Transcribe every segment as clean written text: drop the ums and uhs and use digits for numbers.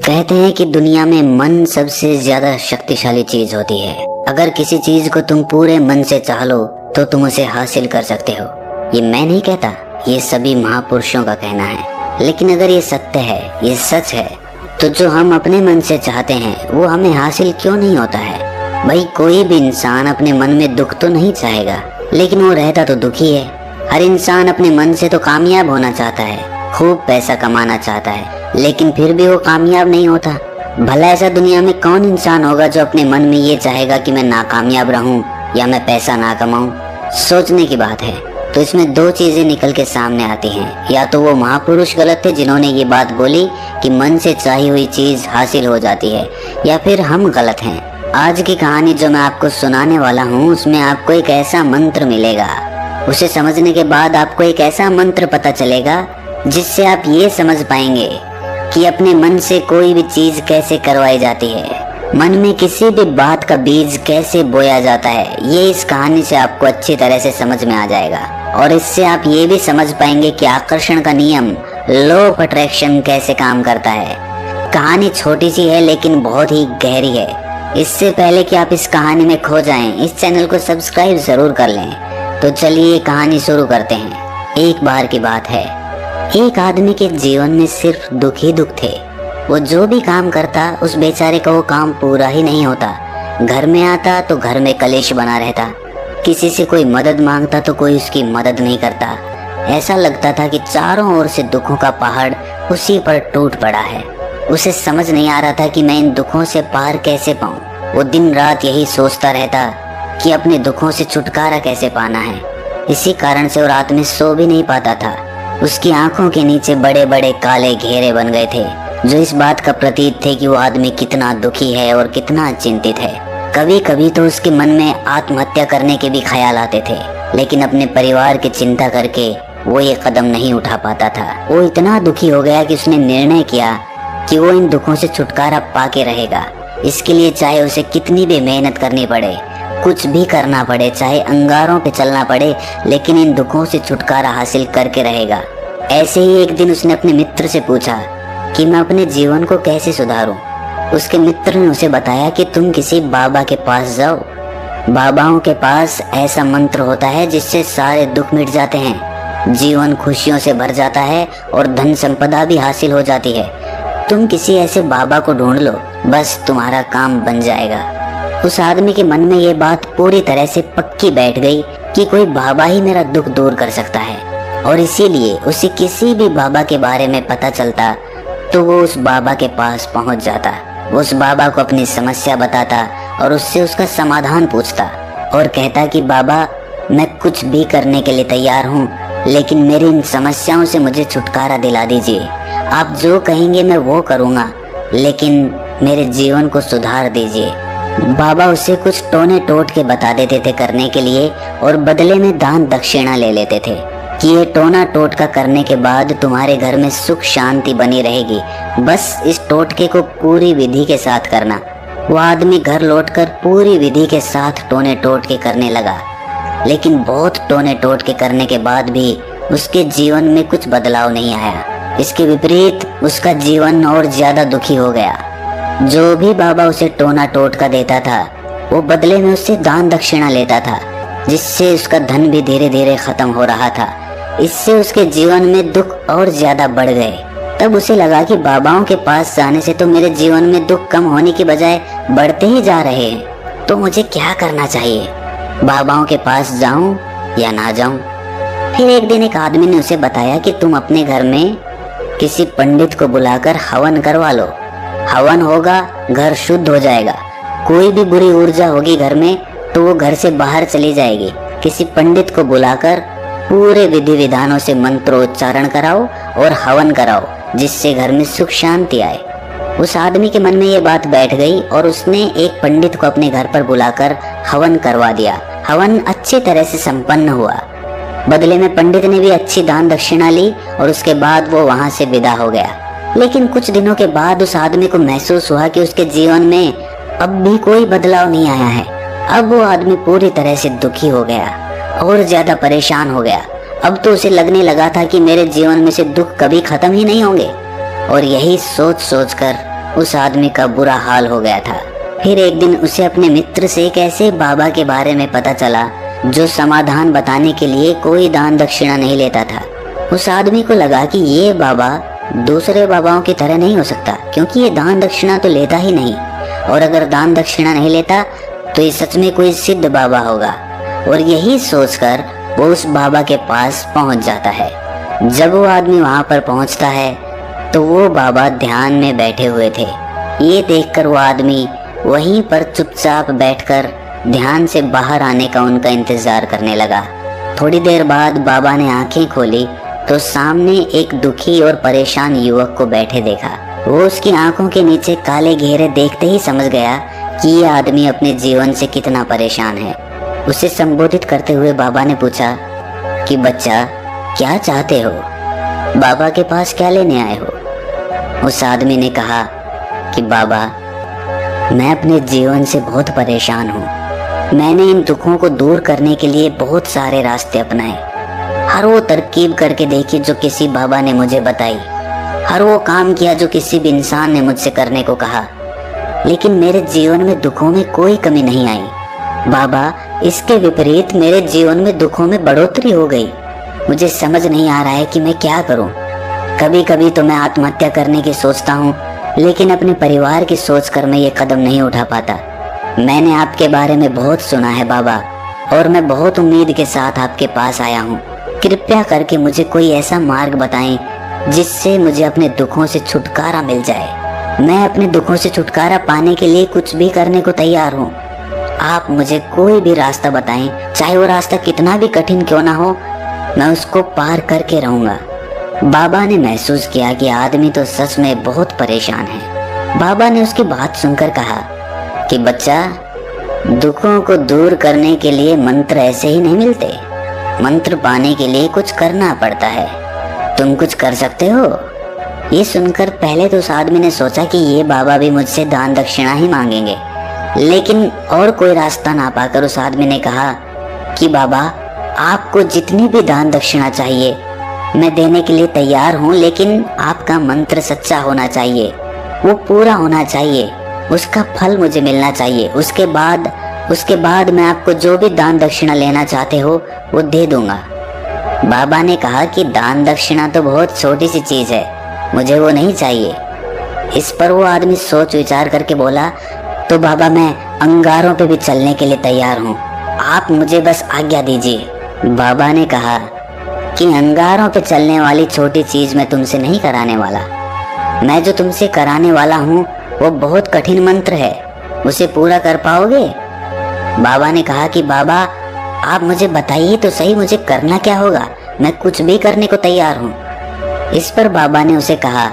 कहते हैं कि दुनिया में मन सबसे ज्यादा शक्तिशाली चीज होती है। अगर किसी चीज को तुम पूरे मन से चाह लो तो तुम उसे हासिल कर सकते हो। ये मैं नहीं कहता, ये सभी महापुरुषों का कहना है। लेकिन अगर ये सत्य है, ये सच है, तो जो हम अपने मन से चाहते हैं वो हमें हासिल क्यों नहीं होता है। भाई कोई भी इंसान अपने मन में दुख तो नहीं चाहेगा, लेकिन वो रहता तो दुखी है। हर इंसान अपने मन से तो कामयाब होना चाहता है, खूब पैसा कमाना चाहता है, लेकिन फिर भी वो कामयाब नहीं होता। भला ऐसा दुनिया में कौन इंसान होगा जो अपने मन में ये चाहेगा कि मैं नाकामयाब रहूं या मैं पैसा ना कमाऊं। सोचने की बात है। तो इसमें दो चीजें निकल के सामने आती हैं। या तो वो महापुरुष गलत थे जिन्होंने ये बात बोली कि मन से चाही हुई चीज हासिल हो जाती है, या फिर हम गलत हैं। आज की कहानी जो मैं आपको सुनाने वाला हूँ उसमें आपको एक ऐसा मंत्र मिलेगा। उसे समझने के बाद आपको एक ऐसा मंत्र पता चलेगा जिससे आप ये समझ पाएंगे कि अपने मन से कोई भी चीज कैसे करवाई जाती है, मन में किसी भी बात का बीज कैसे बोया जाता है। ये इस कहानी से आपको अच्छी तरह से समझ में आ जाएगा, और इससे आप ये भी समझ पाएंगे कि आकर्षण का नियम, लॉ ऑफ अट्रैक्शन कैसे काम करता है। कहानी छोटी सी है लेकिन बहुत ही गहरी है। इससे पहले कि आप इस कहानी में खो जाएं, इस चैनल को सब्सक्राइब जरूर कर लें। तो चलिए कहानी शुरू करते हैं। एक बार की बात है, एक आदमी के जीवन में सिर्फ दुख ही दुख थे। वो जो भी काम करता उस बेचारे का वो काम पूरा ही नहीं होता। घर में आता तो घर में कलेश बना रहता, किसी से कोई मदद मांगता तो कोई उसकी मदद नहीं करता। ऐसा लगता था कि चारों ओर से दुखों का पहाड़ उसी पर टूट पड़ा है। उसे समझ नहीं आ रहा था कि मैं इन दुखों से पार कैसे पाऊं। वो दिन रात यही सोचता रहता कि अपने दुखों से छुटकारा कैसे पाना है। इसी कारण से वो रात में सो भी नहीं पाता था। उसकी आंखों के नीचे बड़े बड़े काले घेरे बन गए थे, जो इस बात का प्रतीक थे कि वो आदमी कितना दुखी है और कितना चिंतित है। कभी कभी तो उसके मन में आत्महत्या करने के भी ख्याल आते थे, लेकिन अपने परिवार की चिंता करके वो ये कदम नहीं उठा पाता था। वो इतना दुखी हो गया कि उसने निर्णय किया कि वो इन दुखों से छुटकारा पाके रहेगा। इसके लिए चाहे उसे कितनी भी मेहनत करनी पड़े, कुछ भी करना पड़े, चाहे अंगारों पे चलना पड़े, लेकिन इन दुखों से छुटकारा हासिल करके रहेगा। ऐसे ही एक दिन उसने अपने मित्र से पूछा कि मैं अपने जीवन को कैसे सुधारूं। उसके मित्र ने उसे बताया कि तुम किसी बाबा के पास जाओ। बाबाओं के पास ऐसा मंत्र होता है जिससे सारे दुख मिट जाते हैं, जीवन खुशियों से भर जाता है और धन संपदा भी हासिल हो जाती है। तुम किसी ऐसे बाबा को ढूंढ लो, बस तुम्हारा काम बन जाएगा। उस आदमी के मन में ये बात पूरी तरह से पक्की बैठ गई कि कोई बाबा ही मेरा दुख दूर कर सकता है, और इसीलिए उसे किसी भी बाबा के बारे में पता चलता तो वो उस बाबा के पास पहुंच जाता। वो उस बाबा को अपनी समस्या बताता और उससे उसका समाधान पूछता और कहता कि बाबा मैं कुछ भी करने के लिए तैयार हूँ, लेकिन मेरी इन समस्याओं से मुझे छुटकारा दिला दीजिए। आप जो कहेंगे मैं वो करूँगा, लेकिन मेरे जीवन को सुधार दीजिए। बाबा उसे कुछ टोने टोट के बता देते थे करने के लिए, और बदले में दान दक्षिणा ले लेते थे कि ये टोना टोटका करने के बाद तुम्हारे घर में सुख शांति बनी रहेगी, बस इस टोटके को पूरी विधि के साथ करना। वो आदमी घर लौटकर पूरी विधि के साथ टोने टोटके करने लगा, लेकिन बहुत टोने टोटके करने के बाद भी उसके जीवन में कुछ बदलाव नहीं आया। इसके विपरीत उसका जीवन और ज्यादा दुखी हो गया। जो भी बाबा उसे टोना टोटका देता था वो बदले में उससे दान दक्षिणा लेता था, जिससे उसका धन भी धीरे धीरे खत्म हो रहा था। इससे उसके जीवन में दुख और ज्यादा बढ़ गए। तब उसे लगा कि बाबाओं के पास जाने से तो मेरे जीवन में दुख कम होने की बजाय बढ़ते ही जा रहे हैं, तो मुझे क्या करना चाहिए? बाबाओं के पास जाऊं या ना जाऊं? फिर एक दिन एक आदमी ने उसे बताया कि तुम अपने घर में किसी पंडित को बुलाकर हवन करवा लो। हवन होगा, घर शुद्ध हो जाएगा। कोई भी बुरी ऊर्जा होगी घर में तो वो घर से बाहर चली जाएगी। किसी पंडित को बुलाकर पूरे विधि विधानों से मंत्रोच्चारण कराओ और हवन कराओ, जिससे घर में सुख शांति आए। उस आदमी के मन में ये बात बैठ गई और उसने एक पंडित को अपने घर पर बुलाकर हवन करवा दिया। हवन अच्छी तरह से संपन्न हुआ। बदले में पंडित ने भी अच्छी दान दक्षिणा ली और उसके बाद वो वहां से विदा हो गया। लेकिन कुछ दिनों के बाद उस आदमी को महसूस हुआ कि उसके जीवन में अब भी कोई बदलाव नहीं आया है। अब वो आदमी पूरी तरह से दुखी हो गया और ज्यादा परेशान हो गया। अब तो उसे लगने लगा था कि मेरे जीवन में से दुख कभी खत्म ही नहीं होंगे, और यही सोच सोच कर उस आदमी का बुरा हाल हो गया था। फिर एक दिन उसे अपने मित्र से एक ऐसे बाबा के बारे में पता चला जो समाधान बताने के लिए कोई दान दक्षिणा नहीं लेता था। उस आदमी को लगा कि ये बाबा दूसरे बाबाओं की तरह नहीं हो सकता, क्योंकि ये दान दक्षिणा तो लेता ही नहीं, और अगर दान दक्षिणा नहीं लेता तो ये सच में कोई सिद्ध बाबा होगा। और यही सोचकर वो उस बाबा के पास पहुंच जाता है। जब वो आदमी वहां पर पहुंचता है तो वो बाबा ध्यान में बैठे हुए थे। ये देखकर वो आदमी वहीं पर चुपचाप बैठकर ध्यान से बाहर आने का उनका इंतजार करने लगा। थोड़ी देर बाद बाबा ने आंखें खोली तो सामने एक दुखी और परेशान युवक को बैठे देखा। वो उसकी आंखों के नीचे काले घेरे देखते ही समझ गया कि ये आदमी अपने जीवन से कितना परेशान है। उसे संबोधित करते हुए बाबा ने पूछा कि बच्चा, क्या चाहते हो? बाबा के पास क्या लेने आए हो? उस आदमी ने कहा कि बाबा, मैं अपने जीवन से बहुत परेशान हूँ। मैंने इन दुखों को दूर करने के लिए बहुत सारे रास्ते अपनाए। हर वो तरकीब करके देखी जो किसी बाबा ने मुझे बताई, हर वो काम किया जो किसी भी इंसान ने मुझसे करने को कहा, लेकिन मेरे जीवन में दुखों में कोई कमी नहीं आई। बाबा, इसके विपरीत मेरे जीवन में दुखों में बढ़ोतरी हो गई। मुझे समझ नहीं आ रहा है कि मैं क्या करूं। कभी कभी तो मैं आत्महत्या करने की सोचता हूं, लेकिन अपने परिवार की सोचकर मैं ये कदम नहीं उठा पाता। मैंने आपके बारे में बहुत सुना है बाबा, और मैं बहुत उम्मीद के साथ आपके पास आया हूँ। कृपया करके मुझे कोई ऐसा मार्ग बताएं जिससे मुझे अपने दुखों से छुटकारा मिल जाए। मैं अपने दुखों से छुटकारा पाने के लिए कुछ भी करने को तैयार हूँ। आप मुझे कोई भी रास्ता बताएं, चाहे वो रास्ता कितना भी कठिन क्यों ना हो, मैं उसको पार करके रहूंगा। बाबा ने महसूस किया कि आदमी तो सच में बहुत परेशान है। बाबा ने उसकी बात सुनकर कहा कि बच्चा, दुखों को दूर करने के लिए मंत्र ऐसे ही नहीं मिलते। मंत्र पाने के लिए कुछ करना पड़ता है। तुम कुछ कर सकते हो? ये सुनकर पहले तो उस आदमी ने सोचा कि ये बाबा भी मुझसे दान दक्षिणा ही मांगेंगे, लेकिन और कोई रास्ता ना पाकर उस आदमी ने कहा कि बाबा, आपको जितनी भी दान दक्षिणा चाहिए मैं देने के लिए तैयार हूँ, लेकिन आपका मंत्र सच्चा होना चाहिए, वो पूरा होना चाहिए, उसका फल मुझे मिलना चाहिए। उसके बाद मैं आपको जो भी दान दक्षिणा लेना चाहते हो वो दे दूंगा। बाबा ने कहा कि दान दक्षिणा तो बहुत छोटी सी चीज है, मुझे वो नहीं चाहिए। इस पर वो आदमी सोच विचार करके बोला, तो बाबा, मैं अंगारों पे भी चलने के लिए तैयार हूँ, आप मुझे बस आज्ञा दीजिए। बाबा ने कहा कि अंगारों पे चलने वाली छोटी चीज मैं तुमसे नहीं कराने वाला। मैं जो तुमसे कराने वाला हूँ वो बहुत कठिन मंत्र है, उसे पूरा कर पाओगे? बाबा ने कहा कि बाबा, आप मुझे बताइए तो सही, मुझे करना क्या होगा, मैं कुछ भी करने को तैयार हूँ। इस पर बाबा ने उसे कहा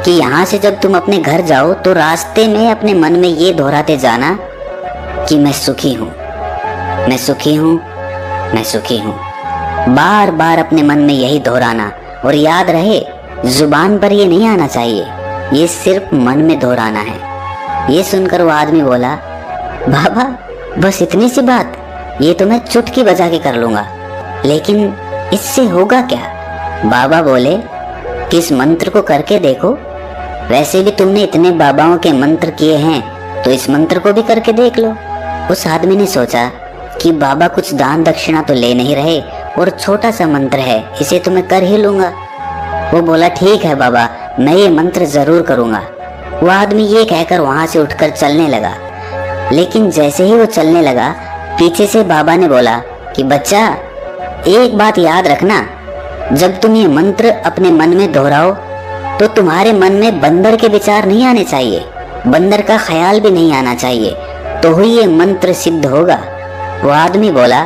कि यहाँ से जब तुम अपने घर जाओ तो रास्ते में अपने मन में ये दोहराते जाना कि मैं सुखी हूँ, मैं सुखी हूँ, मैं सुखी हूँ। बार बार अपने मन में यही दोहराना, और याद रहे जुबान पर ये नहीं आना चाहिए, ये सिर्फ मन में दोहराना है। ये सुनकर वो आदमी बोला, बाबा, बस इतनी सी बात, ये तो मैं चुटकी बजा के कर लूंगा, लेकिन इससे होगा क्या? बाबा बोले कि इस मंत्र को करके देखो, वैसे भी तुमने इतने बाबाओं के मंत्र किए हैं तो इस मंत्र को भी करके देख लो। उस आदमी ने सोचा कि बाबा कुछ दान दक्षिणा तो ले नहीं रहे और छोटा सा मंत्र है, इसे तो मैं कर ही लूंगा। वो बोला, ठीक है बाबा, मैं ये मंत्र जरूर करूंगा। वो आदमी ये कहकर वहां से उठकर चलने लगा, लेकिन जैसे ही वो चलने लगा पीछे से बाबा ने बोला कि बच्चा, एक बात याद रखना, जब तुम ये मंत्र अपने मन में दोहराओ तो तुम्हारे मन में बंदर के विचार नहीं आने चाहिए, बंदर का ख्याल भी नहीं आना चाहिए, तो ही ये मंत्र सिद्ध होगा। वो आदमी बोला,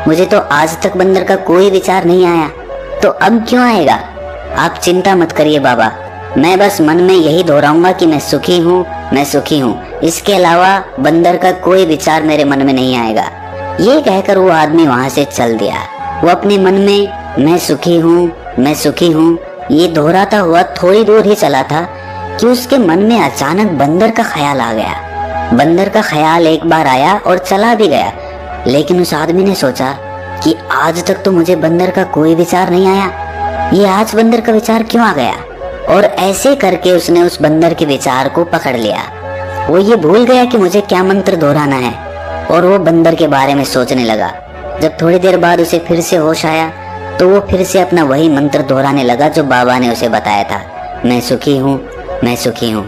मुझे तो आज तक बंदर का कोई विचार नहीं आया, तो अब क्यों आएगा? आप चिंता मत करिए बाबा, मैं बस मन में यही दोहराऊंगा कि मैं सुखी हूँ, मैं सुखी हूँ, इसके अलावा बंदर का कोई विचार मेरे मन में नहीं आएगा। ये कहकर वो आदमी वहां से चल दिया। वो अपने मन में मैं सुखी हूँ, मैं सुखी हूँ ये दोहराता हुआ थोड़ी दूर ही चला था कि उसके मन में अचानक बंदर का ख्याल आ गया। बंदर का ख्याल एक बार आया और चला भी गया, लेकिन उस आदमी ने सोचा कि आज तक तो मुझे बंदर का कोई विचार नहीं आया, ये आज बंदर का विचार क्यों आ गया? और ऐसे करके उसने उस बंदर के विचार को पकड़ लिया। वो ये भूल गया कि मुझे क्या मंत्र दोहराना है और वो बंदर के बारे में सोचने लगा। जब थोड़ी देर बाद उसे फिर से होश आया तो वो फिर से अपना वही मंत्र दोहराने लगा जो बाबा ने उसे बताया था, मैं सुखी हूँ, मैं सुखी हूँ।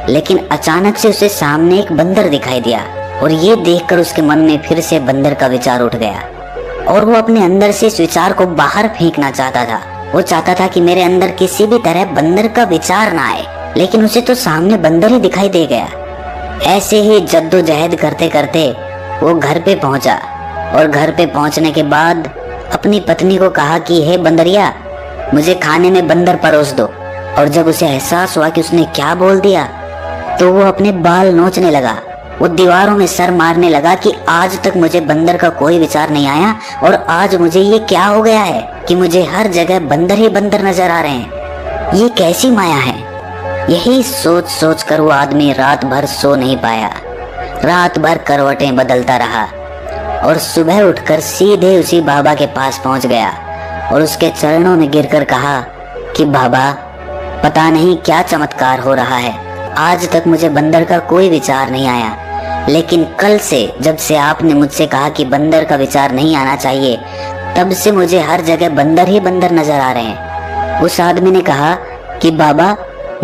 लेकिन अचानक से उसे सामने एक बंदर दिखाई दिया और ये देखकर उसके मन में फिर से बंदर का विचार उठ गया और वो अपने अंदर से इस विचार को बाहर फेंकना चाहता था। वो चाहता था कि मेरे अंदर किसी भी तरह बंदर का विचार ना आए, लेकिन उसे तो सामने बंदर ही दिखाई दे गया। ऐसे ही जद्दोजहद करते करते वो घर पे पहुंचा और घर पे पहुंचने के बाद अपनी पत्नी को कहा कि हे बंदरिया, मुझे खाने में बंदर परोस दो। और जब उसे एहसास हुआ कि उसने क्या बोल दिया तो वो अपने बाल नोचने लगा। वो दीवारों में सर मारने लगा कि आज तक मुझे बंदर का कोई विचार नहीं आया और आज मुझे ये क्या हो गया है कि मुझे हर जगह बंदर ही बंदर नजर आ रहे हैं। ये कैसी माया है। यही सोच सोच कर वो आदमी रात भर सो नहीं पाया। रात भर करवटें बदलता रहा और सुबह उठकर सीधे उसी बाबा के पास पहुंच गया और उसके चरणों में गिरकर कहा कि बाबा, पता नहीं क्या चमत्कार हो रहा है। आज तक मुझे बंदर का कोई विचार नहीं आया, लेकिन कल से जब से आपने मुझसे कहा कि बंदर का विचार नहीं आना चाहिए, तब से मुझे हर जगह बंदर ही बंदर नजर आ रहे हैं। उस आदमी ने कहा कि बाबा,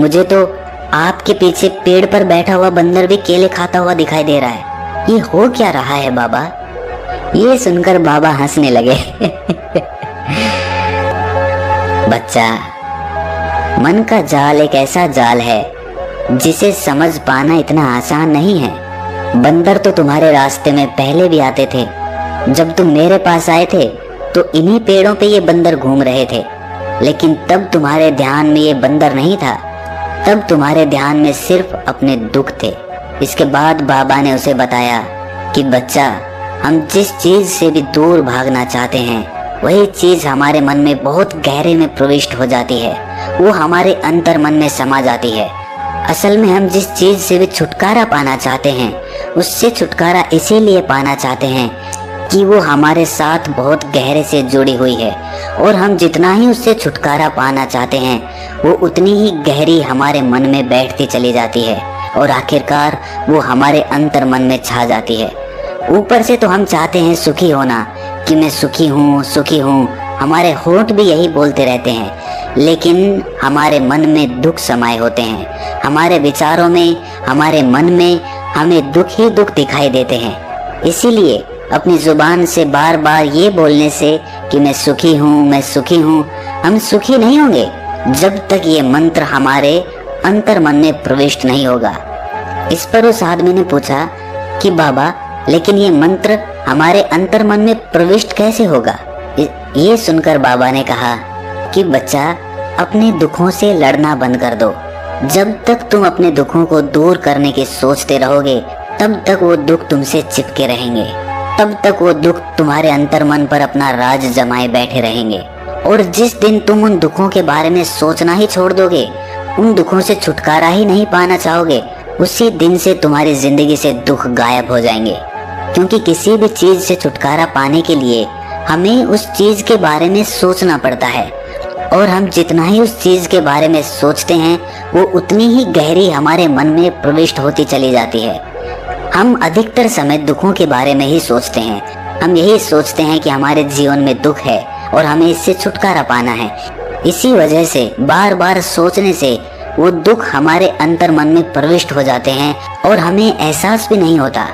मुझे तो आपके पीछे पेड़ पर बैठा हुआ बंदर भी केले खाता हुआ दिखाई दे रहा है। ये हो क्या रहा है बाबा? ये सुनकर बाबा हंसने लगे। बच्चा, मन का जाल एक ऐसा जाल है जिसे समझ पाना इतना आसान नहीं है। बंदर तो तुम्हारे रास्ते में पहले भी आते थे। जब तुम मेरे पास आए थे तो इन्हीं पेड़ों पे ये बंदर घूम रहे थे, लेकिन तब तुम्हारे ध्यान में ये बंदर नहीं था। तब तुम्हारे ध्यान में सिर्फ अपने दुख थे। इसके बाद बाबा ने उसे बताया कि बच्चा, हम जिस चीज से भी दूर भागना चाहते हैं वही चीज हमारे मन में बहुत गहरे में प्रविष्ट हो जाती है। वो हमारे अंतर मन में समा जाती है। असल में हम जिस चीज से भी छुटकारा पाना चाहते हैं उससे छुटकारा इसीलिए पाना चाहते हैं कि वो हमारे साथ बहुत गहरे से जुड़ी हुई है, और हम जितना ही उससे छुटकारा पाना चाहते हैं वो उतनी ही गहरी हमारे मन में बैठती चली जाती है और आखिरकार वो हमारे अंतर मन में छा जाती है। ऊपर से तो हम चाहते हैं सुखी होना कि मैं सुखी हूँ, सुखी हूँ। हमारे होंठ भी यही बोलते रहते हैं, लेकिन हमारे मन में दुख समाये होते हैं। हमारे विचारों में, हमारे मन में हमें दुख ही दुख दिखाई देते हैं। इसीलिए अपनी जुबान से बार बार ये बोलने से कि मैं सुखी हूँ, मैं सुखी हूँ, हम सुखी नहीं होंगे जब तक ये मंत्र हमारे अंतर मन में प्रविष्ट नहीं होगा। इस पर उस आदमी ने पूछा कि बाबा, लेकिन ये मंत्र हमारे अंतर मन में प्रविष्ट कैसे होगा? ये सुनकर बाबा ने कहा कि बच्चा, अपने दुखों से लड़ना बंद कर दो। जब तक तुम अपने दुखों को दूर करने की सोचते रहोगे तब तक वो दुख तुमसे चिपके रहेंगे। तब तक वो दुख तुम्हारे अंतर मन पर अपना राज जमाए बैठे रहेंगे। और जिस दिन तुम उन दुखों के बारे में सोचना ही छोड़ दोगे, उन दुखों से छुटकारा ही नहीं पाना चाहोगे, उसी दिन से तुम्हारी जिंदगी से दुख गायब हो जाएंगे। क्योंकि किसी भी चीज से छुटकारा पाने के लिए हमें उस चीज के बारे में सोचना पड़ता है, और हम जितना ही उस चीज के बारे में सोचते हैं वो उतनी ही गहरी हमारे मन में प्रविष्ट होती चली जाती है। हम अधिकतर समय दुखों के बारे में ही सोचते हैं। हम यही सोचते हैं कि हमारे जीवन में दुख है और हमें इससे छुटकारा पाना है। इसी वजह से बार बार सोचने से वो दुख हमारे अंतर मन में प्रविष्ट हो जाते हैं और हमें एहसास भी नहीं होता।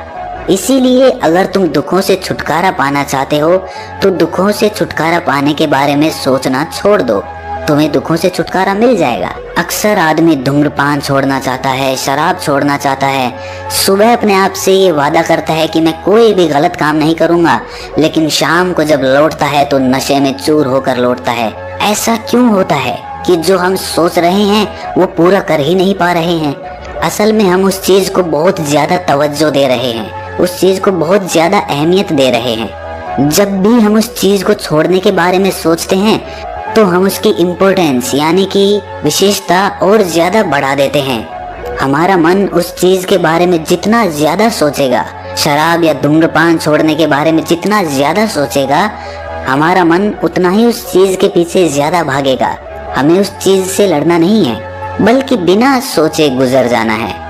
इसीलिए अगर तुम दुखों से छुटकारा पाना चाहते हो तो दुखों से छुटकारा पाने के बारे में सोचना छोड़ दो, तुम्हें दुखों से छुटकारा मिल जाएगा। अक्सर आदमी धूम्रपान छोड़ना चाहता है, शराब छोड़ना चाहता है, सुबह अपने आप से ये वादा करता है कि मैं कोई भी गलत काम नहीं करूंगा, लेकिन शाम को जब लौटता है तो नशे में चूर होकर लौटता है। ऐसा क्यों होता है कि जो हम सोच रहे हैं वो पूरा कर ही नहीं पा रहे हैं? असल में हम उस चीज को बहुत ज्यादा तवज्जो दे रहे हैं, उस चीज को बहुत ज्यादा अहमियत दे रहे हैं। जब भी हम उस चीज को छोड़ने के बारे में सोचते हैं तो हम उसकी इम्पोर्टेंस यानी कि विशेषता और ज्यादा बढ़ा देते हैं। हमारा मन उस चीज के बारे में जितना ज्यादा सोचेगा, शराब या धूम्रपान छोड़ने के बारे में जितना ज्यादा सोचेगा, हमारा मन उतना ही उस चीज के पीछे ज्यादा भागेगा। हमें उस चीज से लड़ना नहीं है, बल्कि बिना सोचे गुजर जाना है।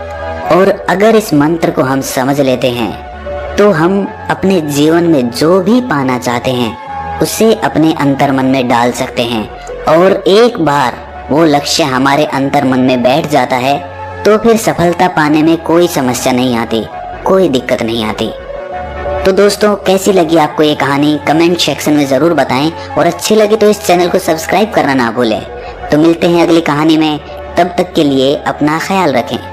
और अगर इस मंत्र को हम समझ लेते हैं तो हम अपने जीवन में जो भी पाना चाहते हैं उसे अपने अंतर्मन में डाल सकते हैं। और एक बार वो लक्ष्य हमारे अंतर्मन में बैठ जाता है तो फिर सफलता पाने में कोई समस्या नहीं आती, कोई दिक्कत नहीं आती। तो दोस्तों, कैसी लगी आपको ये कहानी कमेंट सेक्शन में ज़रूर बताएं, और अच्छी लगी तो इस चैनल को सब्सक्राइब करना ना भूलें। तो मिलते हैं अगली कहानी में, तब तक के लिए अपना ख्याल रखें।